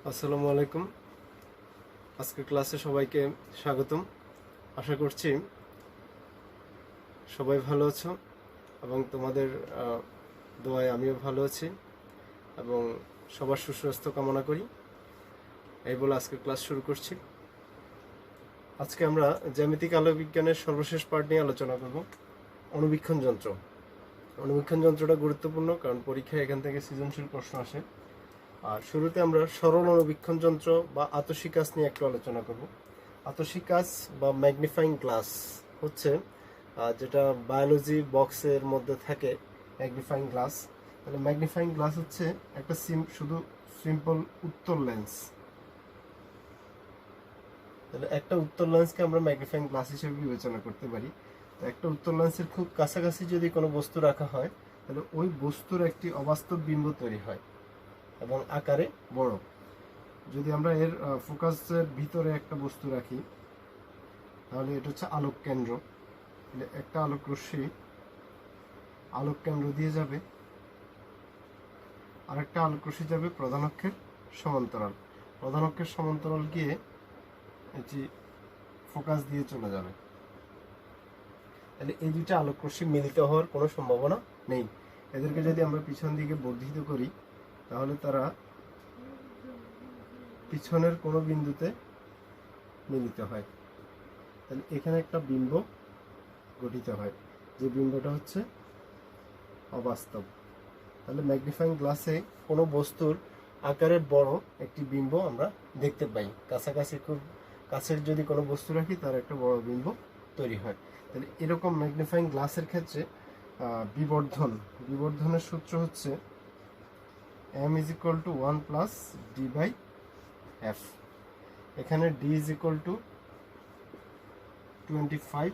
আসসালামু আলাইকুম। আজকের ক্লাসে সবাইকে স্বাগতম। আশা করছি সবাই ভালো আছো এবং তোমাদের দোয়ায় আমিও ভালো আছি এবং সবার সুস্বাস্থ্য কামনা করি। এই বলে আজকের ক্লাস শুরু করছি। আজকে আমরা জ্যামিতিক আলোক বিজ্ঞানের সর্বশেষ পার্ট নিয়ে আলোচনা করব, অণুবীক্ষণ যন্ত্র। অণুবীক্ষণ যন্ত্রটা গুরুত্বপূর্ণ কারণ পরীক্ষায় এখান থেকে সৃজনশীল প্রশ্ন আসে। আর শুরুতে আমরা সরল অণুবীক্ষণ যন্ত্র বা আতশিকাচ নিয়ে একটু আলোচনা করব। আতশিকাচ বা ম্যাগনিফাইং গ্লাস হচ্ছে যেটা বায়োলজি বক্সের মধ্যে থাকে, ম্যাগনিফাইং গ্লাস। তাহলে ম্যাগনিফাইং গ্লাস হচ্ছে একটা শুধু সিম্পল উত্তল লেন্স। তাহলে একটা উত্তল লেন্সকে আমরা ম্যাগনিফাইং গ্লাস হিসেবে বিবেচনা করতে পারি। তো একটা উত্তল লেন্সের খুব কাছাকাছি যদি কোনো বস্তু রাখা হয় তাহলে ওই বস্তুর একটি অবাস্তব বিম্ব তৈরি হয় এবং আকারে বড়। যদি আমরা এর ফোকাসের ভিতরে একটা বস্তু রাখি তাহলে এটা হচ্ছে আলোক কেন্দ্র। একটা আলোক রশ্মি আলোক কেন্দ্র দিয়ে যাবে, আরেকটা আলোক রশ্মি যাবে প্রধান অক্ষের সমান্তরাল, প্রধান অক্ষের সমান্তরাল গিয়ে এটি ফোকাস দিয়ে চলে যাবে। তাহলে এই দুইটা আলোক রশ্মি মিলিত হওয়ার কোনো সম্ভাবনা নেই। এদেরকে যদি আমরা পিছন দিকে বর্ধিত করি তাহলে তারা পিছনের কোনো বিন্দুতে মিলিত হয়। তাহলে এখানে একটা বিম্ব গঠিত হয়, যে বিম্বটা হচ্ছে অবাস্তব। তাহলে ম্যাগনিফাইং গ্লাসে কোনো বস্তুর আকারে বড় একটি বিম্ব আমরা দেখতে পাই। কাছাকাছি খুব কাছের যদি কোনো বস্তু রাখি তার একটা বড় বিম্ব তৈরি হয়। তাহলে এরকম ম্যাগনিফাইং গ্লাসের ক্ষেত্রে বিবর্ধনের সূত্র হচ্ছে m is equal to 1 plus d by f। এখানে d is equal to 25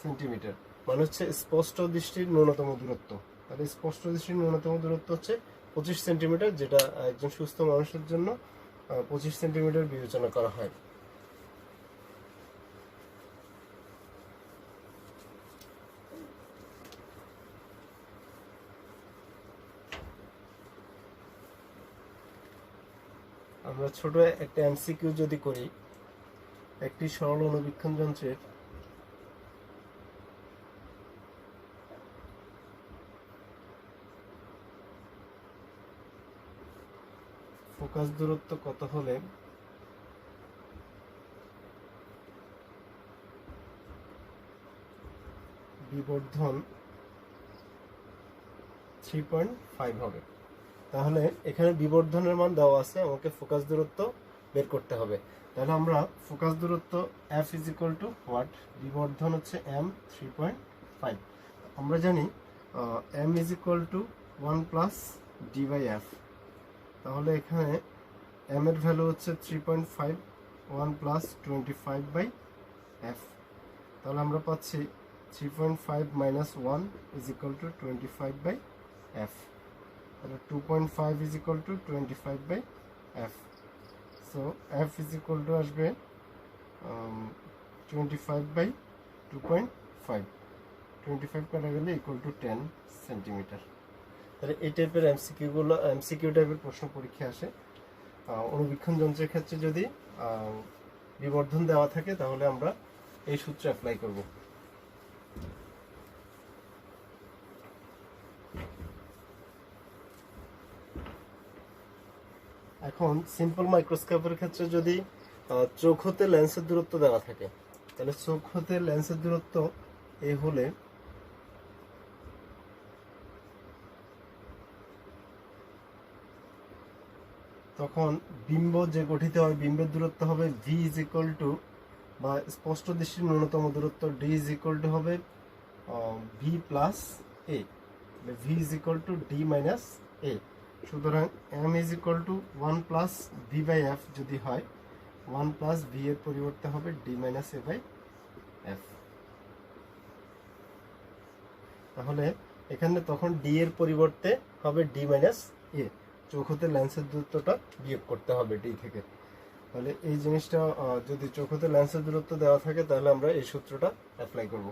centimetre, মানে হচ্ছে স্পষ্ট দৃষ্টির ন্যূনতম দূরত্ব। তাহলে স্পষ্ট দৃষ্টির ন্যূনতম দূরত্ব হচ্ছে 25 সেন্টিমিটার, যেটা একজন সুস্থ মানুষের জন্য 25 সেন্টিমিটার বিবেচনা করা হয়। আমরা ছোট একটা এমসিকিউ যদি করি, একটি সরল অণুবীক্ষণ যন্ত্রের ফোকাস দূরত্ব কত হলে বিবর্ধন 3.5 হবে। তাহলে এখানে বিবর্ধনের মান দেওয়া আছে, আমাকে ফোকাস দূরত্ব বের করতে হবে। তাহলে আমরা ফোকাস দূরত্ব f is equal to what, বিবর্ধন হচ্ছে m 3.5। আমরা জানি m is equal to 1 plus D by F. তাহলে এখানে m এর ভ্যালু হচ্ছে 3.5, 1 প্লাস 25 বাই এফ। তাহলে আমরা পাচ্ছি 3.5 minus 1 is equal to 25 by F. তাহলে 2.5 is equal to 25 by f. So f is equal to আসবে 25 by 2.5, 25 কাটা গেলে equal to 10 সেন্টিমিটার। তাহলে এই টাইপের এমসিকিউ টাইপের প্রশ্ন পরীক্ষায় আসে। অণুবীক্ষণ যন্ত্রের ক্ষেত্রে যদি বিবর্ধন দেওয়া থাকে তাহলে আমরা এই সূত্র অ্যাপ্লাই করব। এখন সিম্পল মাইক্রোস্কোপের ক্ষেত্রে যদি চোখ হতে লেন্সের দূরত্ব দেওয়া থাকে, তাহলে চোখ হতে লেন্সের দূরত্ব এ হলে তখন বিম্ব যে গঠিত হয়, বিম্বের দূরত্ব হবে v ইজ ইকুয়াল টু, বা স্পষ্ট দৃষ্টির ন্যূনতম দূরত্ব d ইজ ইকুয়াল টু হবে v plus a, v is equal to d minus a। সুতরাং m is equal to 1 plus v by f যদি হয়, 1 প্লাস v এর পরিবর্তে হবে d minus a by f। তাহলে এখানে তখন d এর পরিবর্তে হবে d মাইনাস a, চোখ হতে লেন্সের দূরত্বটা বিয়োগ করতে হবে d থেকে। তাহলে এই জিনিসটা যদি চোখ হতে লেন্সের দূরত্ব দেওয়া থাকে তাহলে আমরা এই সূত্রটা অ্যাপ্লাই করব।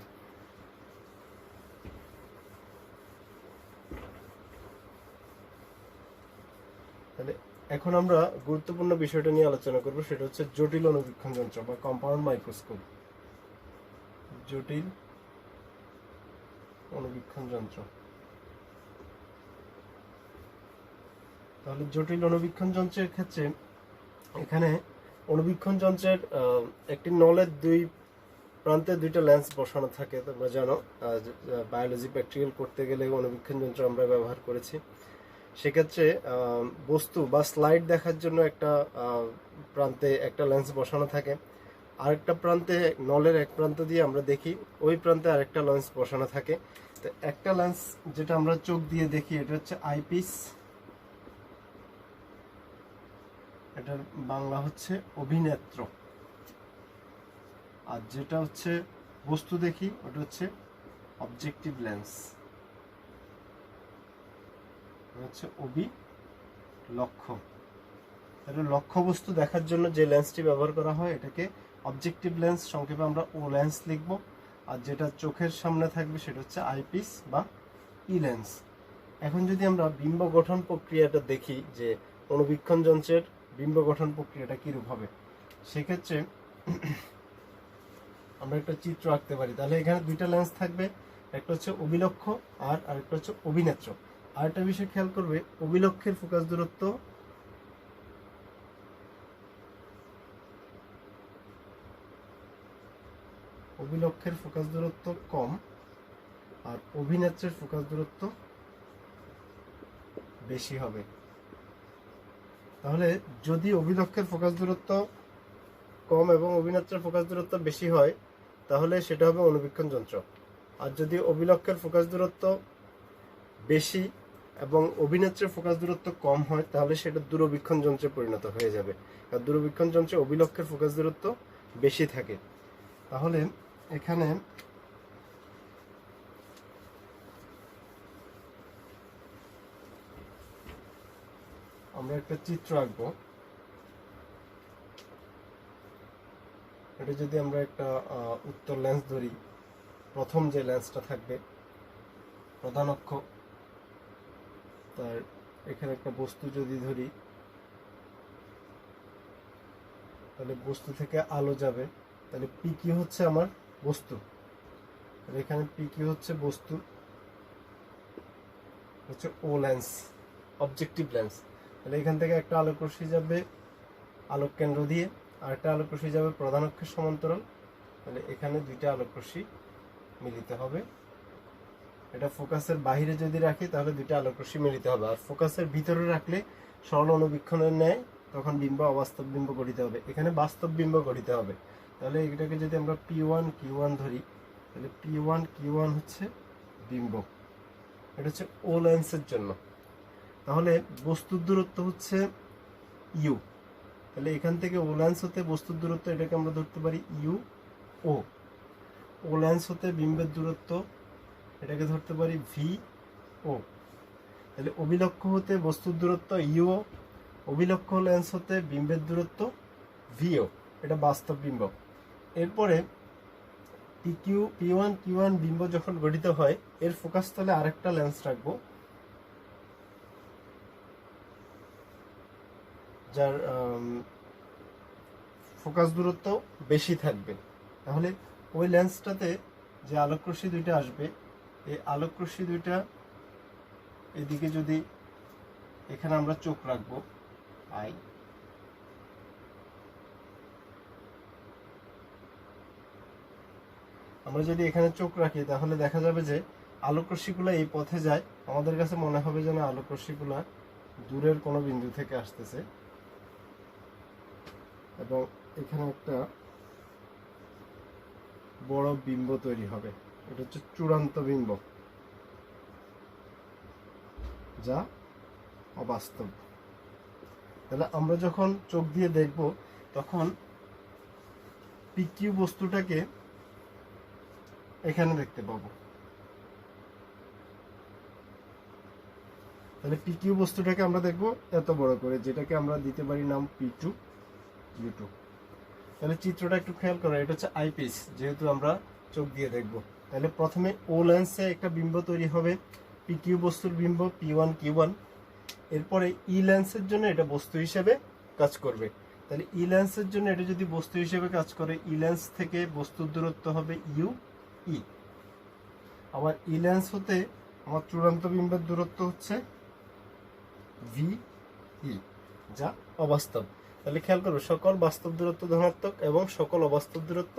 তাহলে এখন আমরা গুরুত্বপূর্ণ বিষয়টা নিয়ে আলোচনা করব, সেটা হচ্ছে জটিল অণুবীক্ষণ যন্ত্র বা কম্পাউন্ড মাইক্রোস্কোপ। জটিল অণুবীক্ষণ যন্ত্র। তাহলে জটিল অণুবীক্ষণ যন্ত্রের ক্ষেত্রে এখানে অণুবীক্ষণ যন্ত্রের একটি নলের দুই প্রান্তে দুইটা লেন্স বসানো থাকে। তোমরা জানো বায়োলজি প্র্যাকটিক্যাল করতে গেলে অণুবীক্ষণ যন্ত্র আমরা ব্যবহার করেছি। সেক্ষেত্রে বস্তু বা স্লাইড দেখার জন্য একটা প্রান্তে একটা লেন্স বসানো থাকে, আরেকটা প্রান্তে নলের এক প্রান্ত দিয়ে আমরা দেখি, ওই প্রান্তে আরেকটা লেন্স বসানো থাকে। তো একটা লেন্স যেটা আমরা চোখ দিয়ে দেখি এটা হচ্ছে আইপিস, এটার বাংলা হচ্ছে অভিনেত্র। আর যেটা হচ্ছে বস্তু দেখি ওটা হচ্ছে অবজেক্টিভ লেন্স, হচ্ছে অভিলক্ষ্য। তাহলে লক্ষ্য বস্তু দেখার জন্য যে লেন্সটি ব্যবহার করা হয় এটাকে অবজেক্টিভ লেন্স, সংক্ষেপে আমরা ও লেন্স লিখব। আর যেটা চোখের সামনে থাকবে সেটা হচ্ছে আইপিস বা ই লেন্স। এখন যদি আমরা বিম্ব গঠন প্রক্রিয়াটা দেখি যে অণুবীক্ষণ যন্ত্রের বিম্ব গঠন প্রক্রিয়াটা কিরূপ হবে, সেক্ষেত্রে আমরা একটা চিত্র আঁকতে পারি। তাহলে এখানে দুইটা লেন্স থাকবে, একটা হচ্ছে অভিলক্ষ্য আর আরেকটা হচ্ছে অভিনেত্র। আর একটা বিষয় খেয়াল করবে, অভিলক্ষের ফোকাস দূরত্ব কম আর অভিনেত্রের ফোকাস দূরত্ব বেশি হবে। তাহলে যদি অভিলক্ষের ফোকাস দূরত্ব কম এবং অভিনেত্রের ফোকাস দূরত্ব বেশি হয় তাহলে সেটা হবে অণুবীক্ষণ যন্ত্র। আর যদি অভিলক্ষের ফোকাস দূরত্ব বেশি এবং অভিনেত্রের ফোকাস দূরত্ব কম হয় তাহলে সেটা দূরবীক্ষণ যন্ত্রে পরিণত হয়ে যাবে। আর দূরবীক্ষণ যন্ত্রে অভিলক্ষের ফোকাস দূরত্ব বেশি থাকে। তাহলে এখানে আমরা একটা চিত্র আঁকবো। এটা যদি আমরা একটা উত্তর লেন্স ধরি, প্রথম যে লেন্সটা থাকবে প্রধান অক্ষ, তার এখানে একটা বস্তু যদি ধরি তাহলে বস্তু থেকে আলো যাবে, তাহলে পি কি হচ্ছে আমার বস্তু, আর এখানে পি কি হচ্ছে বস্তু, হচ্ছে ও লেন্স অবজেক্টিভ লেন্স। তাহলে এখান থেকে একটা আলোক রশ্মি যাবে আলোক কেন্দ্র দিয়ে, আর একটা আলোক রশ্মি যাবে প্রধান অক্ষের সমান্তরাল। তাহলে এখানে দুইটা আলোক রশ্মি মিলিত হবে। এটা ফোকাসের বাইরে যদি রাখি তাহলে দুইটা আলোক রশ্মি মিলিত হবে, আর ফোকাসের ভিতরে রাখলে সরল অণুবীক্ষণের ন্যায় তখন বিম্ব অবাস্তব বিম্ব গঠিত হবে, এখানে বাস্তব বিম্ব গঠিত হবে। তাহলে এটাকে যদি আমরা P1 Q1 ধরি তাহলে P1 Q1 হচ্ছে বিম্ব, এটা হচ্ছে ও লেন্সের জন্য। তাহলে বস্তুর দূরত্ব হচ্ছে ইউ, তাহলে এখান থেকে ও লেন্স হতে বস্তুর দূরত্ব এটাকে আমরা ধরতে পারি ইউ ও। ও লেন্স হতে বিম্বের দূরত্ব এটাকে ধরতে পারি ভি ও। তাহলে অভিলক্ষ্য হতে বস্তুর দূরত্ব ইউ, অভিলক্ষ্য লেন্স হতে বিম্বের দূরত্ব ভিও, এটা বাস্তব বিম্ব। এরপরে P1 Q1 বিম্ব যখন গঠিত হয় এর ফোকাস তলে আরেকটা লেন্স রাখবো যার ফোকাস দূরত্ব বেশি থাকবে। তাহলে ওই লেন্সটাতে যে আলোকরশ্মি দুইটা আসবে, এই আলোকরশ্মি দুইটা এদিকে যদি এখানে আমরা চোখ রাখবো আই, আমরা যদি এখানে চোখ রাখি তাহলে দেখা যাবে যে আলোকরশ্মিগুলো এই পথে যায়, আমাদের কাছে মনে হবে যেন আলোকরশ্মিগুলো দূরের কোনো বিন্দু থেকে আসতেছে, এবং এখানে একটা বড় বিম্ব তৈরি হবে, এটা হচ্ছে চূড়ান্ত বিম্ব যা অবাস্তব। তাহলে আমরা যখন চোখ দিয়ে দেখব তখন পিকিউ বস্তুটাকে এখানে দেখতে পাবো। তাহলে পিকিউ বস্তুটাকে আমরা দেখবো এত বড় করে, যেটাকে আমরা দিতে পারি নাম P2 U2। তাহলে চিত্রটা একটু খেয়াল করো, এটা হচ্ছে আইপিস, যেহেতু আমরা চোখ দিয়ে দেখব। তাহলে প্রথমে ও লেন্সে একটা বিম্ব তৈরি হবে, পিকিউ বস্তুর বিম্ব P1 Q1। এরপরে ই লেন্সের জন্য এটা বস্তু হিসেবে কাজ করবে। তাহলে ই লেন্সের জন্য এটা যদি বস্তু হিসেবে কাজ করে, ই লেন্স থেকে বস্তুর দূরত্ব হবে ইউ ই। আবার ই লেন্স হতে আমার চূড়ান্ত বিম্বের দূরত্ব হচ্ছে ভি ই, যা অবাস্তব। তাহলে খেয়াল করো, সকল বাস্তব দূরত্ব ধনাত্মক এবং সকল অবাস্তব দূরত্ব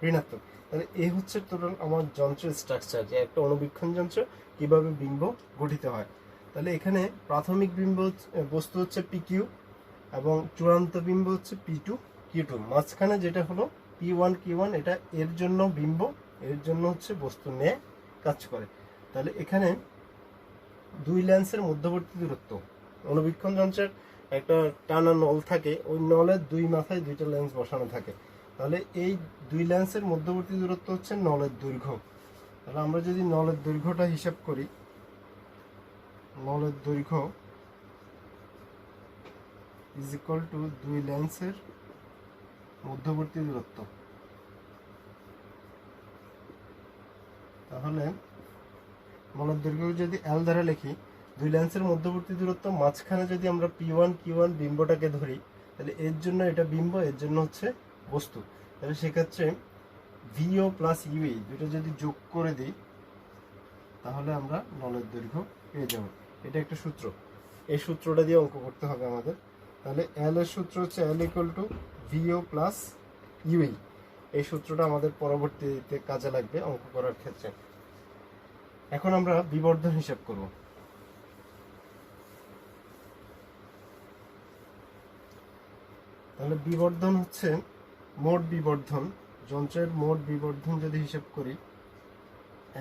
ঋণাত্মক। তাহলে এই হচ্ছে টোটাল আমার যন্ত্রের স্ট্রাকচার, যে একটা অণুবীক্ষণ যন্ত্র কিভাবে বিম্ব গঠিত হয়। তাহলে এখানে প্রাথমিক বিম্ব বস্তু হচ্ছে পি কিউ এবং চূড়ান্ত বিম্ব হচ্ছে পি টু কিউ টু। মাঝখানে যেটা হলো পি ওয়ান কিউ ওয়ান, এটা এর জন্য বিম্ব, এর জন্য হচ্ছে বস্তু নিয়ে কাজ করে। তাহলে এখানে দুই লেন্সের মধ্যবর্তী দূরত্ব, অণুবীক্ষণ যন্ত্রের একটা টানা নল থাকে, ওই নলের দুই মাথায় দুইটা লেন্স বসানো থাকে। তাহলে এই দুই লেন্সের মধ্যবর্তী দূরত্ব হচ্ছে নলের দৈর্ঘ্য। তাহলে আমরা যদি নলের দৈর্ঘ্যটা হিসাব করি, নলের দৈর্ঘ্য ইজ ইকুয়াল টু দুই লেন্সের মধ্যবর্তী দূরত্ব। তাহলে নলের দৈর্ঘ্য যদি এল দ্বারা লিখি, দুই লেন্সের মধ্যবর্তী দূরত্ব, মাঝখানে যদি আমরা পি ওয়ান কিউ ওয়ান বিম্বটাকে ধরি, তাহলে এর জন্য এটা বিম্ব, এর জন্য হচ্ছে বস্তু। তাহলে সেক্ষেত্রে ভিও প্লাস ইউই দুটো যদি যোগ করে দিই, তাহলে আমরা নলের দৈর্ঘ্য পেয়ে যাব। এটা একটা সূত্র, এই সূত্রটা দিয়ে অঙ্ক করতে হবে আমাদের। তাহলে এল এর সূত্র হচ্ছে L equal to ভিও plus UE. এই সূত্রটা আমাদের পরবর্তীতে কাজে লাগবে অঙ্ক করার ক্ষেত্রে। এখন আমরা বিবর্ধন হিসাব করব। তাহলে বিবর্ধন হচ্ছে মোট বিবর্ধন, যন্ত্রের মোট বিবর্ধন যদি হিসাব করি,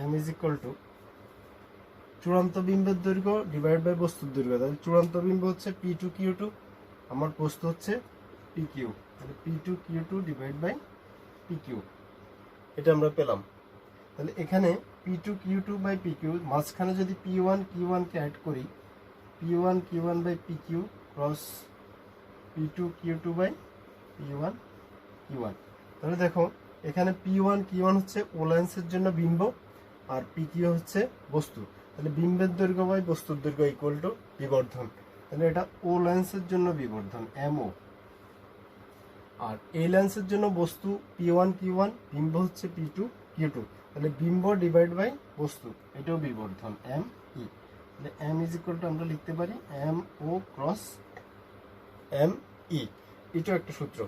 এম ইজ ইকুয়াল টু চূড়ান্ত বিম্বের দৈর্ঘ্য ডিভাইড বাই বস্তুর দৈর্ঘ্য। তাহলে চূড়ান্ত বিম্ব হচ্ছে পি টু কিউ টু, আমার বস্তু হচ্ছে পি কিউ। তাহলে P two Q two divide by P Q, এটা আমরা পেলাম। তাহলে এখানে P two Q two by P Q, মাঝখানে যদি পি ওয়ান কিউ ওয়ানকে অ্যাড করি, P one Q one by P Q cross P two Q two by P one Q one. তাহলে দেখো এখানে পি ওয়ান কিউ ওয়ান হচ্ছে ও লেন্সের জন্য বিম্ব, আর পি কিউ হচ্ছে বস্তু। তাহলে বিম্বের দৈর্ঘ্য বাই বস্তুর দৈর্ঘ্য ইকুয়াল টু বিবর্ধন। তাহলে এটা ও লেন্সের জন্য বিবর্ধন এমও, আর এই লেন্সের জন্য বস্তু পি ওয়ান কিউ ওয়ান, বিম্ব হচ্ছে পি টু কিউ টু। তাহলে বিম্ব ডিভাইড বাই বস্তু, এটাও বিবর্ধন এম ই। তাহলে এম ইজ ইকুয়াল টু আমরা লিখতে পারি M O cross M E, এটাও একটা সূত্র।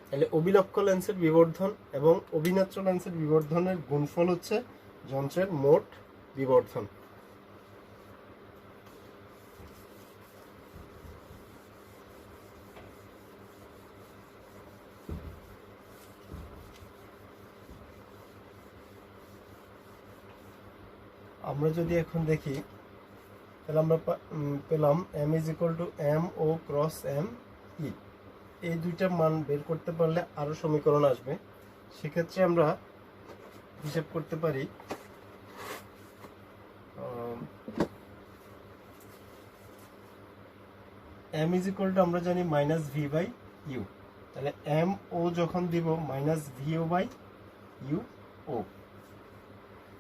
তাহলে অবিলক্ষ লেন্সের বিবর্ধন এবং অবিনাচ্য লেন্সের বিবর্ধনের গুণফল হচ্ছে যন্ত্রের মোট বিবর্ধন। আমরা যদি এখন দেখি, তাহলে আমরা পেলাম M is equal to M O cross M E. এই দুইটা মান বের করতে পারলে আরো সমীকরণ আসবে। সেক্ষেত্রে আমরা হিসাব করতে পারি এম ইজ ইকুয়াল টু আমরা জানি মাইনাস ভি বাই ইউ। তাহলে এম ও যখন দিব minus V o by U o.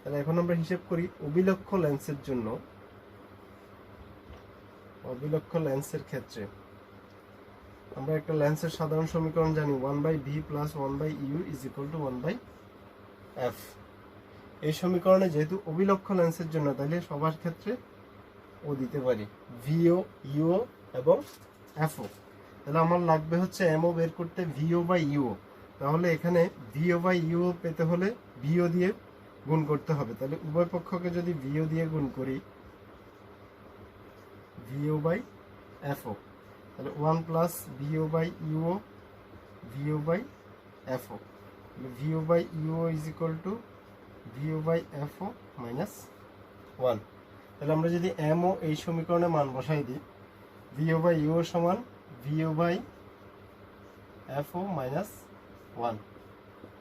তাহলে এখন আমরা হিসাব করি অবিলক্ষ লেন্সের জন্য, অবিলক্ষ লেন্সের ক্ষেত্রে আমরা একটা লেন্সের সাধারণ সমীকরণ জানি, 1/v plus 1/u is equal two 1/f। এই সমীকরণে যেহেতু অবিলক্ষ লেন্সের জন্য, তাহলে সবার ক্ষেত্রে ও দিতে পারি, ভিও ইউও এবং এফও। তাহলে আমার লাগবে হচ্ছে এমও বের করতে ভিও বাই ইউও। তাহলে এখানে ভিও বাই ইউও পেতে হলে ভিও দিয়ে গুণ করতে হবে। তাহলে উভয় পক্ষকে যদি ভিও দিয়ে গুণ করি, ভিও বাই এফও, তাহলে 1 plus V o by U o V o by F o. তাহলে V o by U o is equal to V o by F o minus 1। তাহলে আমরা যদি এমও এই সমীকরণে মান বসাই দিই, ভিও বাই ইউও সমান ভিও বাই এফও মাইনাস 1।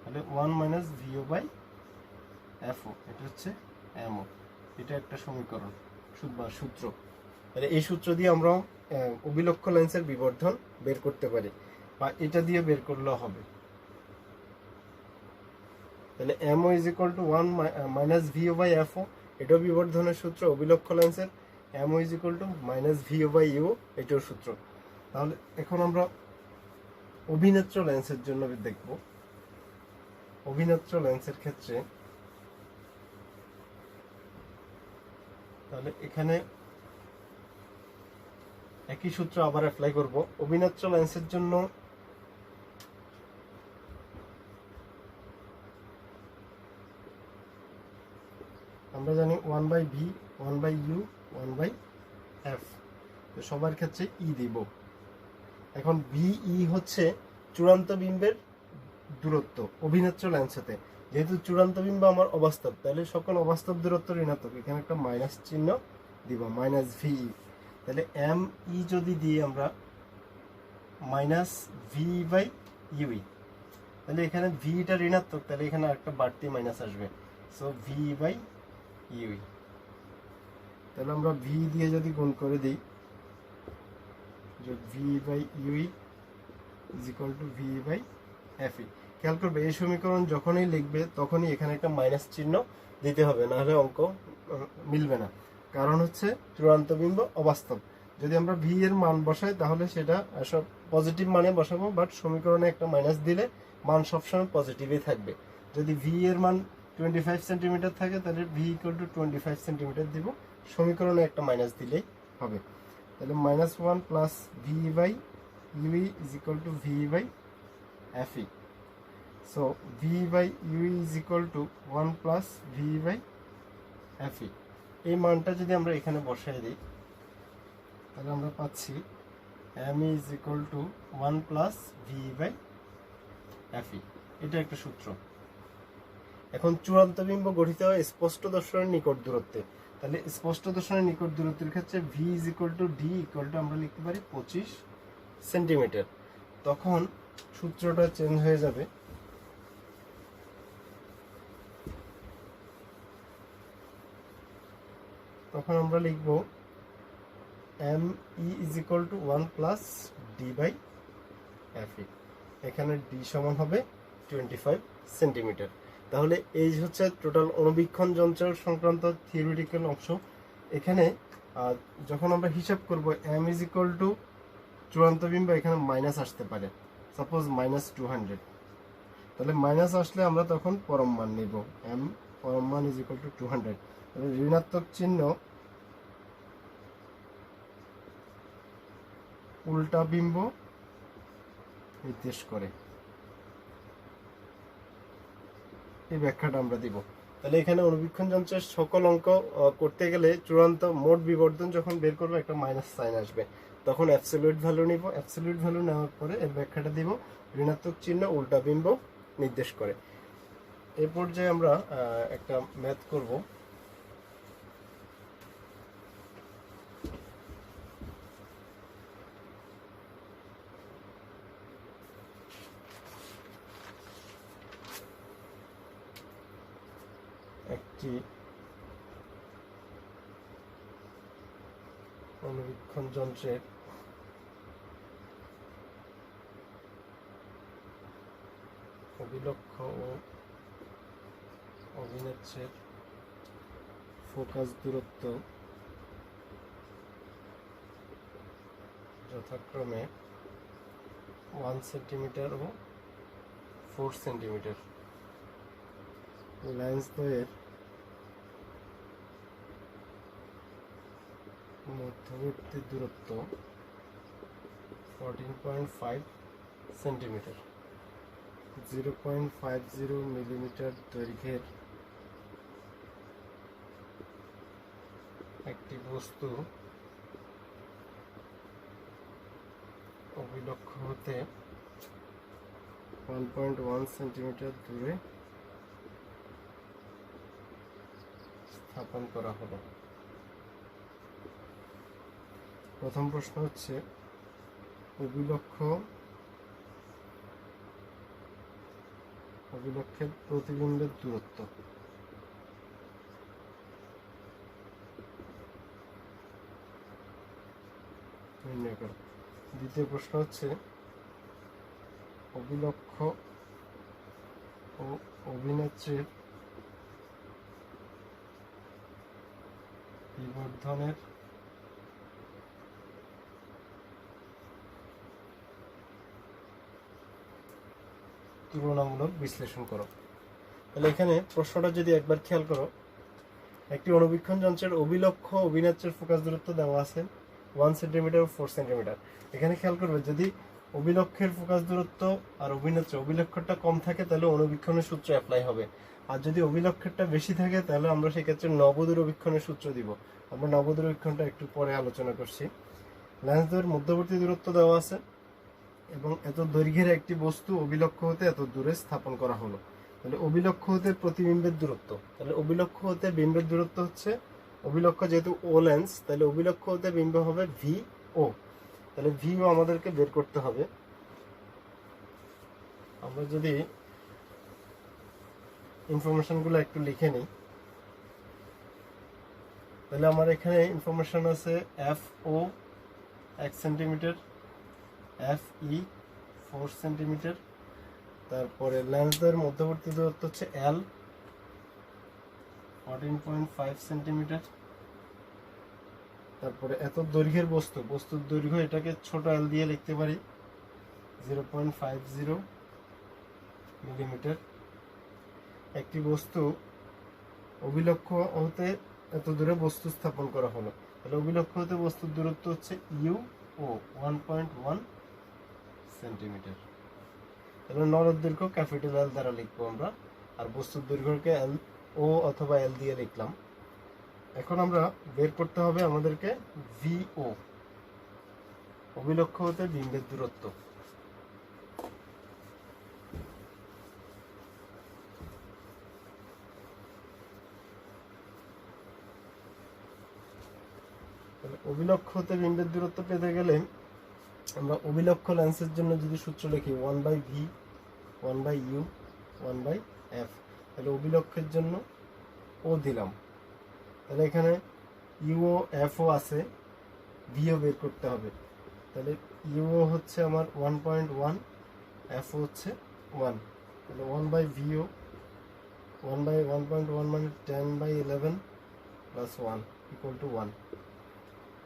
তাহলে 1 মাইনাস ভিও বাই এফও, এটা হচ্ছে এমও। এটা একটা সমীকরণ বা সূত্র। তাহলে এই সূত্র দিয়ে আমরা অবিলক্ষ লেন্সের বিবর্ধন বের করতে পারি, বা এটা দিয়ে বের করলেও হবে। তাহলে M o is equal to 1 minus V o by F o, এটাও বিবর্ধনের সূত্র অবিলক্ষ লেন্সের। M is equal to minus V o by U, এটাও সূত্র। তাহলে এখন আমরা অভিনেত্র লেন্সের জন্য দেখব। অভিনেত্র লেন্সের ক্ষেত্রে তাহলে এখানে একই সূত্র আবার অ্যাপ্লাই করব। অভিনেত্র লেন্সের জন্য আমরা জানি 1/v 1/u 1/f, তো সবার ক্ষেত্রে ই দিব। এখন ভিই হচ্ছে চূড়ান্ত বিম্বের দূরত্ব অভিনেত্র লেন্সেতে। যেহেতু চূড়ান্ত বিম্ব আমার অবাস্তব, তাহলে সকল অবাস্তব দূরত্ব ঋণাত্মক, এখানে একটা মাইনাস চিহ্ন দিব, মাইনাস ভিই। তাহলে এম ই যদি দিই আমরা মাইনাস ভি বাই ইউই, তাহলে এখানে ভিটা ঋণাত্মক, তাহলে এখানে একটা বাড়তি মাইনাস আসবে, সো ভি বাই ইউই। তাহলে আমরা ভি দিয়ে যদি গুণ করে দিই, যে V by UE is equal to V by FE. খেয়াল করবে এই সমীকরণ যখনই লিখবে তখনই এখানে একটা মাইনাস চিহ্ন দিতে হবে, নাহলে অঙ্ক মিলবে না। কারণ হচ্ছে চূড়ান্ত বিম্ব অবাস্তব। যদি আমরা ভি এর মান বসাই তাহলে সেটা সব পজিটিভ মানে বসাবো, বাট সমীকরণে একটা মাইনাস দিলে মান সবসময় পজিটিভই থাকবে। যদি ভি এর মান 25 সেন্টিমিটার থাকে তাহলে ভি ইকুয়াল টু 25 সেন্টিমিটার দিব, সমীকরণে একটা মাইনাস দিলেই হবে। তাহলে -1 plus V by UE is equal to V by FE. So V by UE is equal to 1 plus V by FE. এই মানটা যদি আমরা এখানে বসাই দিই তাহলে আমরা পাচ্ছি M is equal to 1 plus V by FE. এটা একটা সূত্র। এখন চূড়ান্ত বিম্ব গঠিত হয় স্পষ্ট দর্শনের নিকট দূরত্বে। তাহলে স্পষ্ট দর্শনের নিকট দূরত্বের ক্ষেত্রে V is equal two D equal to আমরা লিখতে পারি 25 সেন্টিমিটার। তখন সূত্রটা চেঞ্জ হয়ে যাবে, তখন আমরা লিখব M E is equal to 1 plus D by FE. এখানে ডি সমান হবে 25 সেন্টিমিটার। তাহলে এই হচ্ছে টোটাল অণুবীক্ষণ যন্ত্র সংক্রান্ত থিওরিটিক্যাল অংশ। এখানে যখন আমরা হিসাব করব এম ইজ ইকুয়াল টু চূড়ান্ত বিম্ব, এখানে মাইনাস আসতে পারে, সাপোজ -200। তাহলে মাইনাস আসলে আমরা তখন পরম মান নিব, এম পরম মান ইজ ইকুয়াল টু 200। তাহলে ঋণাত্মক চিহ্ন উল্টা বিম্ব নির্দেশ করে, এই ব্যাখ্যাটা আমরা দিব। তাহলে এখানে অণুবীক্ষণ যন্ত্রের সকল অঙ্ক করতে গেলে চূড়ান্ত মোট বিবর্ধন যখন বের করবো একটা মাইনাস সাইন আসবে, তখন অ্যাবসলিউট ভ্যালু নিব। অ্যাবসলিউট ভ্যালু নেওয়ার পরে এর ব্যাখ্যাটা দিব, ঋণাত্মক চিহ্ন উল্টা বিম্ব নির্দেশ করে। এই পর্যায়ে আমরা একটা ম্যাথ করব। একটি অণুবীক্ষণ যন্ত্রের অভিলক্ষ্য ও অভিনেত্রের ফোকাস দূরত্ব যথাক্রমে 1 সেন্টিমিটার ও 4 সেন্টিমিটার। লেন্স দ্বয়ের মধ্যবর্তী দূরত্ব 14.5 সেন্টিমিটার। 0.50 মিলিমিটার দৈর্ঘ্যের একটি বস্তু অভিলক্ষ্য হতে 1.1 সেন্টিমিটার দূরে স্থাপন করা হলো। প্রথম প্রশ্ন হচ্ছে অভিলক্ষের প্রতিবিম্বের দূরত্ব। নির্ণয় করো। দ্বিতীয় প্রশ্ন হচ্ছে অভিলক্ষ ও অভিনেত্রীর বিবর্ধনের তুলনামূলক বিশ্লেষণ করো। তাহলে এখানে প্রশ্নটা যদি একবার খেয়াল করো, একটি অণুবীক্ষণ যন্ত্রের অভিলক্ষ অভিন্যাচ্যের ফোকাস দূরত্ব দেওয়া আছে 1 সেন্টিমিটার ও 4 সেন্টিমিটার। এখানে খেয়াল করবে যদি অভিলক্ষের ফোকাস দূরত্ব আর অভিলক্ষটা কম থাকে তাহলে অণুবীক্ষণের সূত্র অ্যাপ্লাই হবে, আর যদি অভিলক্ষেরটা বেশি থাকে তাহলে আমরা সেক্ষেত্রে নবদূরবীক্ষণের সূত্র দিব। আমরা নবদূরবীক্ষণটা একটু পরে আলোচনা করছি। লেন্সের মধ্যবর্তী দূরত্ব দেওয়া আছে এবং এত দৈর্ঘ্যের একটি বস্তু অভিলক্ষ হতে এত দূরে স্থাপন করা হলো। তাহলে অভিলক্ষ হতে প্রতিবিম্বের দূরত্ব, তাহলে অভিলক্ষ হতে বিম্বের দূরত্ব হচ্ছে, অভিলক্ষ যেহেতু ও লেন্স তাহলে অভিলক্ষ হতে বিম্ব হবে ভি ও। তাহলে ভি ও আমাদেরকে বের করতে হবে। আমরা যদি ইনফরমেশনগুলো একটু লিখে নিই, তাহলে আমার এখানে ইনফরমেশন আছে F O 1 centimetre, F E 4 centimetre, তারপরে লেন্সের মধ্যবর্তী দূরত্ব হচ্ছে এল 14.5 সেন্টিমিটার, তারপরে এত দৈর্ঘ্যের বস্তুর দৈর্ঘ্য এটাকে ছোট এল দিয়ে লিখতে পারি 0.50 মিলিমিটার। একটি বস্তু অভিলক্ষ হতে এত দূরে বস্তু স্থাপন করা হলো, তাহলে অভিলক্ষ হতে বস্তুর দূরত্ব হচ্ছে ইউ ও 1.1 সেন্টিমিটার। তাহলে নলের দৈর্ঘ্য ক্যাপিটাল এল দ্বারা লিখবো আমরা, আর বস্তুর দৈর্ঘ্যকে এল ও অথবা এল দিয়ে লিখলাম। এখন আমরা বের করতে হবে আমাদেরকে ভিও, অভিলক্ষ হতে বিম্বের দূরত্ব। অভিলক্ষ হতে বিম্বের দূরত্ব পেতে গেলে আমরা অভিলক্ষ লেন্সের জন্য যদি সূত্র লিখি 1/v 1/u 1/f, তাহলে অভিলক্ষের জন্য ও দিলাম, তাহলে এখানে ইউও এফও আছে, ভিও বের করতে হবে। তাহলে ইউও হচ্ছে আমার 1.1, এফও হচ্ছে 1, তাহলে 1/ভিও 1/1.1 মানে 10/11 প্লাস 1 ইকুয়াল টু 1,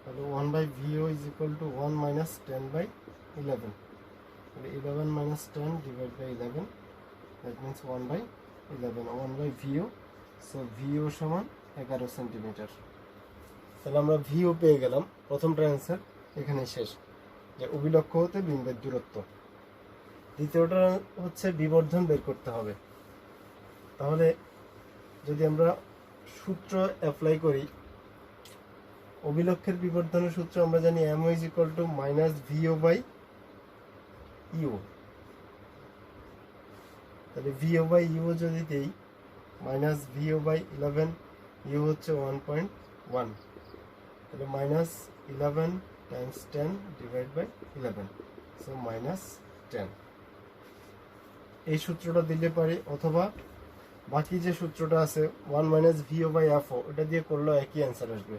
তাহলে 1/ভিও ইজ ইকুয়াল টু 1 মাইনাস 10/11, তাহলে 11 minus 10 divide by 11, that means 1/11, 1/ভিও, সো ভিও সমান 11 সেন্টিমিটার। তাহলে আমরা ভিও পেয়ে গেলাম, প্রথমটা অ্যান্সার এখানে শেষ, যে অভিলক্ষ হতে বিম্বের দূরত্ব। দ্বিতীয়টা হচ্ছে বিবর্ধন বের করতে হবে। তাহলে যদি আমরা সূত্র অ্যাপ্লাই করি, অভিলক্ষের বিবর্ধনের সূত্র আমরা জানি M is equal to minus V o by U. তাহলে ভিও বাই ইউ যদি দেই মাইনাস ভিও বাই 11, ইউ হচ্ছে 1.1, তাহলে minus 11 times 10 divide by 11, so minus 10। এই সূত্রটা দিলে পারি, অথবা বাকি যে সূত্রটা আছে 1 মাইনাস ভিও বাই এফও, ওটা দিয়ে করলেও একই অ্যান্সার আসবে।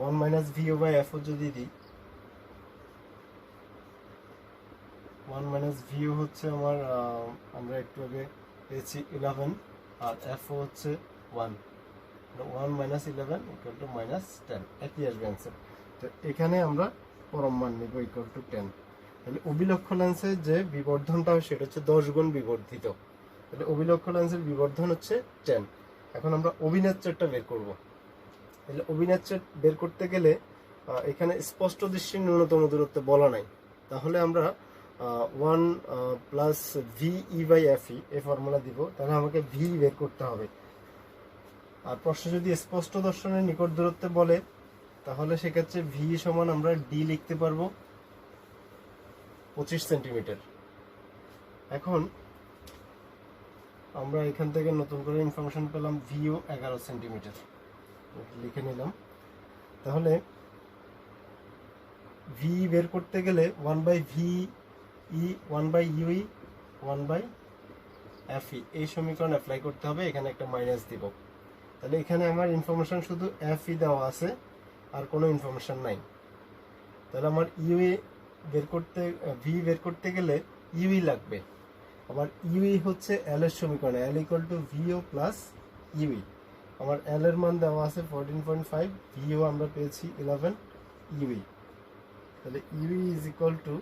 1 মাইনাস ভিও বাই এফও যদি দিই, 1 মাইনাস ভিও হচ্ছে আমার আমরা একটু আগে পেয়েছি 11, আর এফও হচ্ছে 1, 1 মাইনাস 11 ইকুয়াল টু মাইনাস 10, একই আসবে অ্যান্সার। তো এখানে আমরা পরম মান নিব ইকুয়াল টু 10। তাহলে অভিলক্ষ লেন্সের যে বিবর্ধনটা হয় সেটা হচ্ছে 10 গুণ বিবর্ধিত, তাহলে অভিলক্ষ লেন্সের বিবর্ধন হচ্ছে 10। এখন আমরা অভিন্যাচ্যটা বের করব। তাহলে অভিন্যাচ্য বের করতে গেলে এখানে স্পষ্ট দৃষ্টির ন্যূনতম দূরত্ব বলা নাই, তাহলে আমরা 1 plus V E by F E এই ফর্মুলা দিব, তাহলে আমাকে ভি বের করতে হবে। আর প্রশ্ন যদি স্পষ্ট দর্শনের নিকট দূরত্বে বলে তাহলে সেক্ষেত্রে ভি সমান আমরা ডি লিখতে পারবো 25 সেন্টিমিটার। এখন আমরা এখান থেকে নতুন করে ইনফরমেশন পেলাম ভিও 11 সেন্টিমিটার, লিখে নিলাম। তাহলে ভি বের করতে গেলে 1/ভি ই 1/ইউই 1/এফই এই সমীকরণ অ্যাপ্লাই করতে হবে, এখানে একটা মাইনাস দিব। তাহলে এখানে আমার ইনফরমেশন শুধু এফই দেওয়া আছে, আর কোনো ইনফরমেশন নাই। তাহলে আমার ইউই বের করতে, ভি বের করতে গেলে ইউই লাগবে। আবার ইউই হচ্ছে এল এর সমীকরণ, L equal to ভিও plus UE. আমার এল এর মান দেওয়া আছে 14.5, ভিও আমরা পেয়েছি 11, ইউই। তাহলে UE is equal two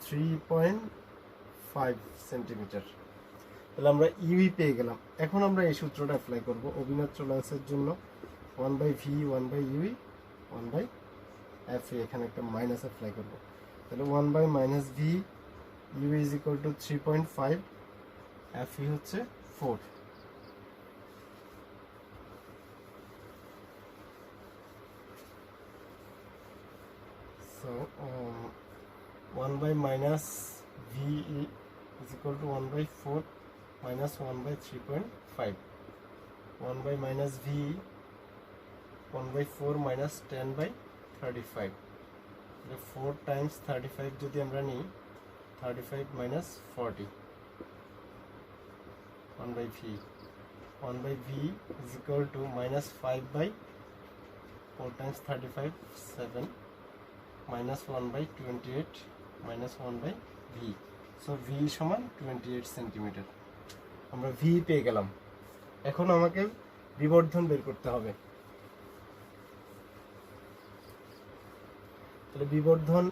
3.5 5 centimetre. তাহলে আমরা ইউই পেয়ে গেলাম। এখন আমরা এই সূত্রটা অ্যাপ্লাই করব অবিনাচ্য লেন্সের জন্য। 1/v 1/ui 1/fe, এখানে একটা মাইনাস অ্যাপ্লাই করব। তাহলে 1/-v u is equal to 3.5, fe হচ্ছে 4। So 1/-v is equal to 1/4 minus 1/3.5. 1/-v 1/4 minus 10/35. 4 times 35 যদি আমরা নিই, 35 minus 40, 1/v 1/v is equal to minus 5/4 times 35 7 minus 1/28 minus 1/v, so v সমান 28 centimetre. আমরা v পেয়ে গেলাম। এখন আমাকে বিবর্ধন বের করতে হবে। তাহলে বিবর্ধন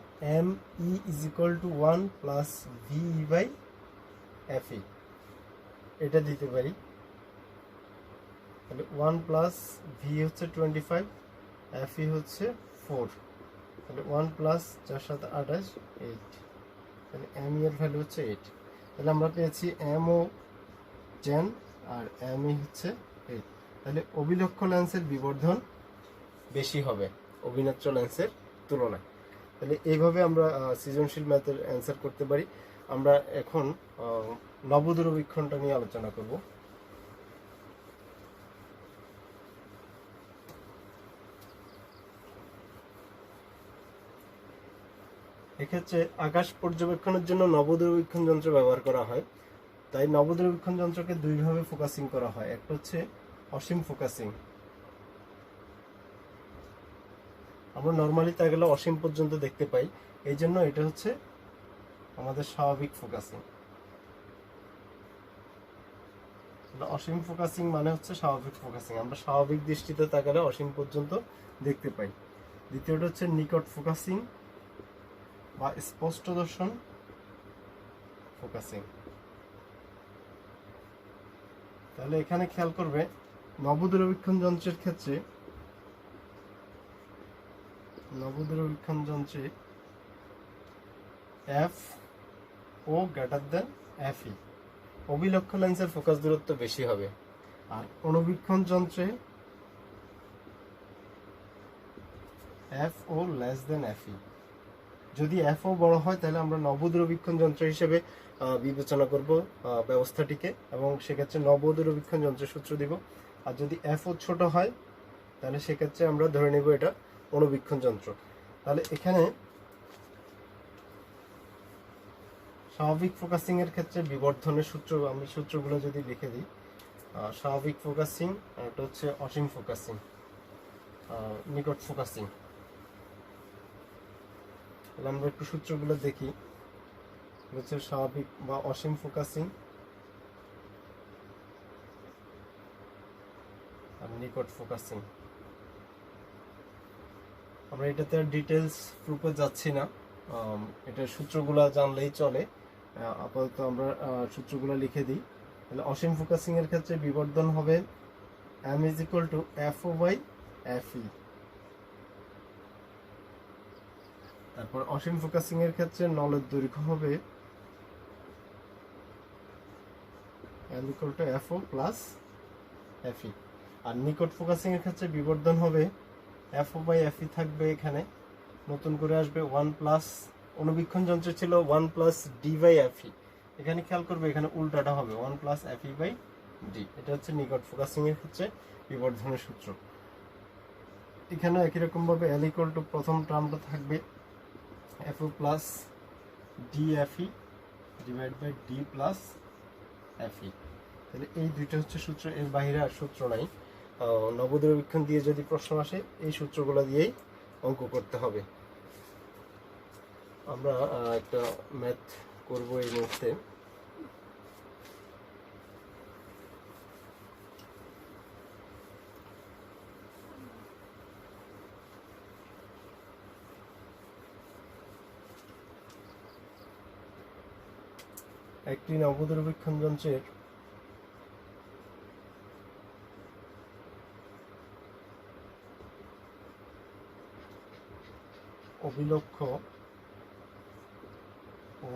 me is equal to 1 plus ve/fe, এটা দিতে পারি। তাহলে 1 plus v হচ্ছে 25, fe হচ্ছে 4, তাহলে 1 plus 4 7 28 8, তাহলে me এর ভ্যালু হচ্ছে 8। তাহলে আমরা পেয়েছি m ও 10 আর me হচ্ছে 8। তাহলে অবিলক্ষ লেন্সের বিবর্ধন বেশি হবে অবিনাচ্য লেন্সের তুলনায়। তাহলে এইভাবে আমরা সৃজনশীল ম্যাথের অ্যান্সার করতে পারি। আমরা এখন নবদূরবীক্ষণটা নিয়ে আলোচনা করব। এক্ষেত্রে আকাশ পর্যবেক্ষণের জন্য নবদূরবীক্ষণ যন্ত্র ব্যবহার করা হয়। তাই নবদূরবীক্ষণ যন্ত্রকে দুইভাবে ফোকাসিং করা হয়। একটা হচ্ছে অসীম ফোকাসিং, আমরা নর্মালি তা গেলে অসীম পর্যন্ত দেখতে পাই, এই জন্য এটা হচ্ছে আমাদের স্বাভাবিক ফোকাসিং। অসীম ফোকাসিং মানে হচ্ছে স্বাভাবিক ফোকাসিং, আমরা স্বাভাবিক দৃষ্টিতে তাকালে অসীম পর্যন্ত দেখতে পাই। দ্বিতীয়টা হচ্ছে নিকট ফোকাসিং বা স্পষ্ট দর্শন ফোকাসিং। তাহলে এখানে খেয়াল করবে নবদূরবীক্ষণ যন্ত্রের ক্ষেত্রে f ও গ্রেটার দেন fe, অবিলক্ষ লেন্সের ফোকাস দূরত্ব বেশি হবে। আর অণুবীক্ষণ যন্ত্রে f ও লেস দেন fe। যদি f ও বড় হয় তাহলে আমরা নবদূরবীক্ষণ যন্ত্র হিসেবে বিবেচনা করব ব্যবস্থাটিকে, এবং সেক্ষেত্রে নবদূরবীক্ষণ যন্ত্রের সূত্র দিব। আর যদি f ও ছোট হয় তাহলে সেক্ষেত্রে আমরা ধরে নেব এটা অণুবীক্ষণ যন্ত্র। তাহলে এখানে স্বাভাবিক ফোকাসিং এর ক্ষেত্রে বিবর্ধনের সূত্র, আমি সূত্রগুলো যদি লিখে দিই, স্বাভাবিক ফোকাসিং, এটা হচ্ছে অসীম ফোকাসিং, নিকট ফোকাসিং। তাহলে আমরা একটু সূত্রগুলো দেখি। হচ্ছে স্বাভাবিক বা অসীম ফোকাসিং আর নিকট ফোকাসিং। আমরা এটাতে ডিটেলস প্রুফে যাচ্ছি না, এটার সূত্রগুলো জানলেই চলে। আপাতত আমরা সূত্রগুলো লিখে দিই। তাহলে অসীম ফোকাসিং এর ক্ষেত্রে বিবর্ধন হবে m is equal to fo/fe। তারপর অসীম ফোকাসিং এর ক্ষেত্রে নলের দৈর্ঘ্য হবে m equal to fo plus fe। আর নিকট ফোকাসিং এর ক্ষেত্রে বিবর্ধন হবে fo/fe থাকবে, এখানে নতুন করে আসবে 1 প্লাস, অণুবীক্ষণ যন্ত্রে ছিল 1 প্লাস d/fe, এখানে খেয়াল করবে এখানে উল্টাটা হবে 1 প্লাস fe/d। এটা হচ্ছে নিকট ফোকাসিং এর ক্ষেত্রে বিবর্ধনের সূত্র। এখানে একই রকম ভাবে l equal to প্রথম টার্মটা থাকবে fo plus dfe divide by d plus fe। তাহলে এই দুইটা হচ্ছে সূত্র, এর বাইরে আর সূত্র নাই। নবদূরবীক্ষণ দিয়ে যদি প্রশ্ন আসে এই সূত্রগুলো দিয়েই অঙ্ক করতে হবে। আমরা একটা ম্যাথ করব এই মুহূর্তে। একটি নবদূরবীক্ষণ যন্ত্রের অভিলক্ষ ও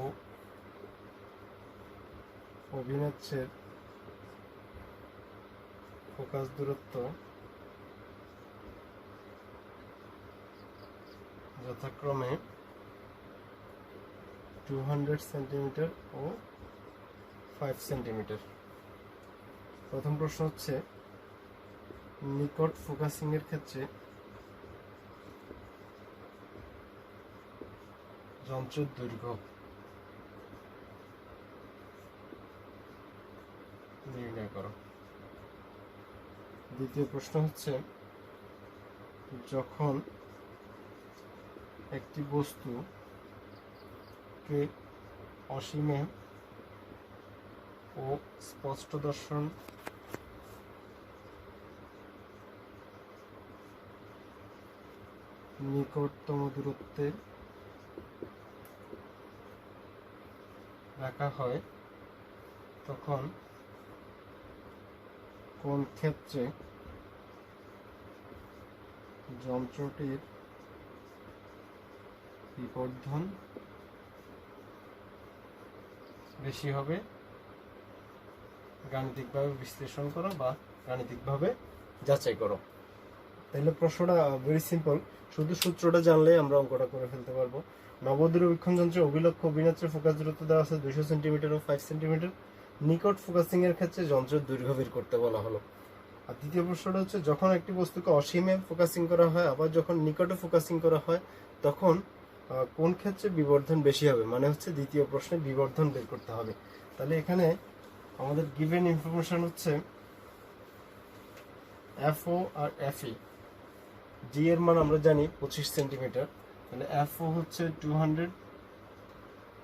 অভিনেত্রের ফোকাস দূরত্ব যথাক্রমে 200 সেন্টিমিটার ও 5 সেন্টিমিটার। প্রথম প্রশ্ন হচ্ছে, নিকট ফোকাসিং এর ক্ষেত্রে যন্ত্রের দৈর্ঘ্য নির্ণয় করো। দ্বিতীয় প্রশ্ন হচ্ছে, যখন একটি বস্তুকে অসীমে ও স্পষ্ট দর্শন নিকটতম দূরত্বে রাখা হয় তখন কোন ক্ষেত্রে যন্ত্রটির বিবর্ধন বেশি হবে? গাণিতিকভাবে বিশ্লেষণ করো বা গাণিতিকভাবে যাচাই করো। তাহলে প্রশ্নটা ভেরি সিম্পল, শুধু সূত্রটা জানলে আমরা অঙ্কটা করে ফেলতে পারবো। নবদূরবীক্ষণ যন্ত্রে অভিলক্ষ অভিনেত্রের ফোকাস দূরত্ব দেওয়া আছে 200 সেন্টিমিটার ও 5 সেন্টিমিটার। নিকট ফোকাসিং এর ক্ষেত্রে যন্ত্রের দৈর্ঘ্য বের করতে বলা হলো। আর দ্বিতীয় প্রশ্নটা হচ্ছে, যখন একটি বস্তুকে অসীমে ফোকাসিং করা হয় আবার যখন নিকটে ফোকাসিং করা হয় তখন কোন ক্ষেত্রে বিবর্ধন বেশি হবে, মানে হচ্ছে দ্বিতীয় প্রশ্নে বিবর্ধন বের করতে হবে। তাহলে এখানে আমাদের গিভেন ইনফরমেশন হচ্ছে এফও আর এফই। জি এর মান আমরা জানি 25 সেন্টিমিটার, তাহলে এফও হচ্ছে 200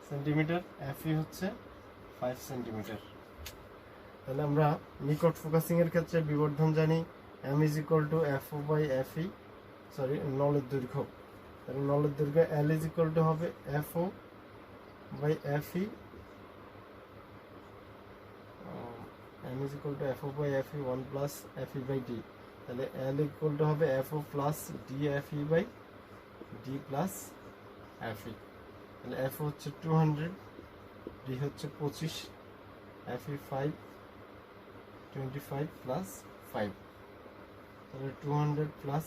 সেন্টিমিটার, এফই হচ্ছে 5 সেন্টিমিটার। তাহলে আমরা নিকট ফোকাসিং এর ক্ষেত্রে বিবর্ধন জানি m is equal to fo by fe, sorry নলের দৈর্ঘ্য, তাহলে নলের দৈর্ঘ্য l is equal to হবে fo by fe, m is equal to fo by fe 1 plus fe by d, তাহলে l equal to হবে fo plus dfe by d plus fe, তাহলে fo হচ্ছে 200, d হচ্ছে 25, fe 5, 25 plus 5, তাহলে 200 plus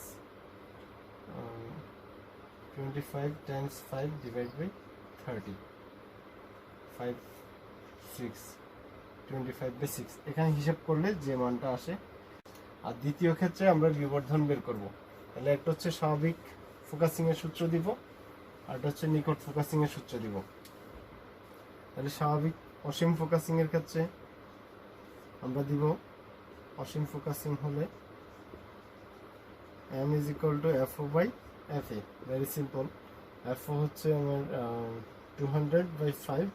25 times 5 divided by 30, 5 6 25 by 6, এখানে হিসাব করলে যে মানটা আসে। আর দ্বিতীয় ক্ষেত্রে আমরা বিবর্ধন বের করব। তাহলে একটা হচ্ছে স্বাভাবিক ফোকাসিং এর সূত্র দিব, আর একটা হচ্ছে নিকট ফোকাসিং এর সূত্র দিব। তাহলে স্বাভাবিক অসীম ফোকাসিং এর ক্ষেত্রে আমরা দিব, অসীম ফোকাসিং হলে m is equal to fo by fa, very simple, fo হচ্ছে আমার 200 by 5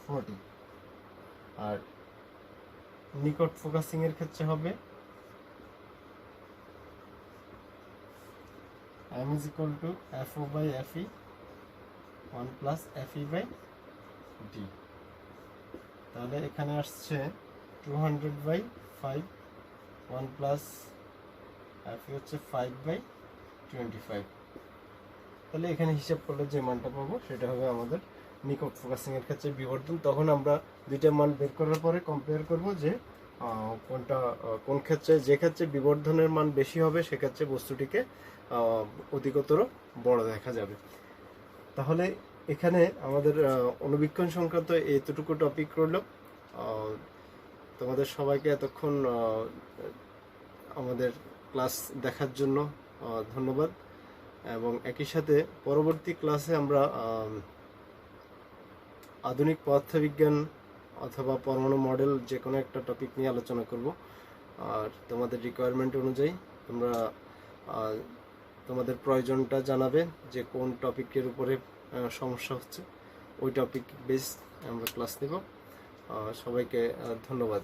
40, আর নিকট ফোকাসিং এর ক্ষেত্রে হবে m is equal to fo by fe 1 plus fe by d, তাহলে এখানে আসছে 200 by 5 1 plus fe হচ্ছে 5 by 25, তাহলে এখানে হিসাব করলে যে মানটা পাবো সেটা হবে আমাদের নিকট ফোকাসিং এর ক্ষেত্রে বিবর্ধন। তখন আমরা দুইটা মান বের করার পরে কম্পেয়ার করব যে কোনটা কোন ক্ষেত্রে, যে ক্ষেত্রে বিবর্ধনের মান বেশি হবে সেক্ষেত্রে বস্তুটিকে অধিকতর বড় দেখা যাবে। তাহলে এখানে আমাদের অণুবীক্ষণ সংক্রান্ত এতটুকু টপিক রইল। তোমাদের সবাইকে এতক্ষণ আমাদের ক্লাস দেখার জন্য ধন্যবাদ, এবং একই সাথে পরবর্তী ক্লাসে আমরা আধুনিক পদার্থবিজ্ঞান অথবা পরমাণু মডেল যে কোনো একটা টপিক নিয়ে আলোচনা করব। আর তোমাদের রিকোয়ারমেন্ট অনুযায়ী তোমরা তোমাদের প্রয়োজনটা জানাবে যে কোন টপিকের উপরে সমস্যা হচ্ছে, ওই টপিক বেস আমরা ক্লাস নেব। সবাইকে ধন্যবাদ।